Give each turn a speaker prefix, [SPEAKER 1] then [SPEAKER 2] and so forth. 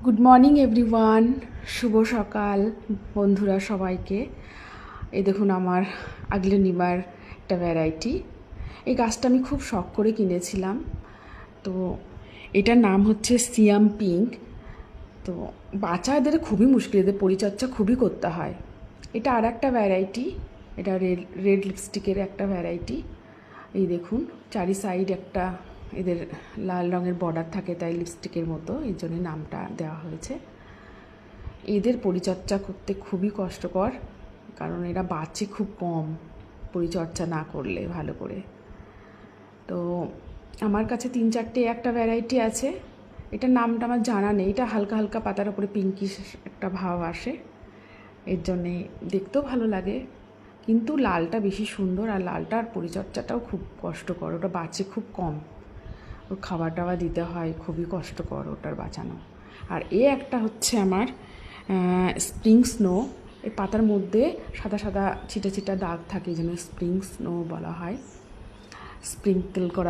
[SPEAKER 1] Good morning everyone, শুভ সকাল বন্ধুরা সবাইকে। এই দেখুন আমার আগলে নিবার একটা ভ্যারাইটি। এই গাছটা আমি খুব শখ করে কিনেছিলাম। তো এটার নাম হচ্ছে সিয়াম পিঙ্ক। তো বাচ্চাদের খুবই মুশকিল, এদের পরিচর্যা খুবই করতে হয়। এটা আর একটা ভ্যারাইটি, এটা রেড লিপস্টিকের একটা ভ্যারাইটি। এই দেখুন চারি সাইড একটা এদের লাল রঙের বর্ডার থাকে, তাই লিপস্টিকের মতো, এই জন্য নামটা দেওয়া হয়েছে। এদের পরিচর্যা করতে খুবই কষ্টকর, কারণ এরা বাঁচে খুব কম পরিচর্যা না করলে ভালো করে। তো আমার কাছে 3-4টে একটা ভ্যারাইটি আছে। এটার নামটা আমার জানা নেই। এটা হালকা হালকা পাতার উপরে পিঙ্কিশ একটা ভাব আসে, এর জন্যে দেখতেও ভালো লাগে, কিন্তু লালটা বেশি সুন্দর। আর লালটার পরিচর্যাটাও খুব কষ্টকর, ওটা বাঁচে খুব কম, ওর খাবার টাবার দিতে হয়, খুবই কষ্টকর ওটার বাঁচানো। আর একটা হচ্ছে আমার স্প্রিং স্নো। এই পাতার মধ্যে সাদা সাদা ছিটা ছিটা দাগ থাকে, এই জন্য স্প্রিং স্নো বলা হয়। স্প্রিঙ্কেল করা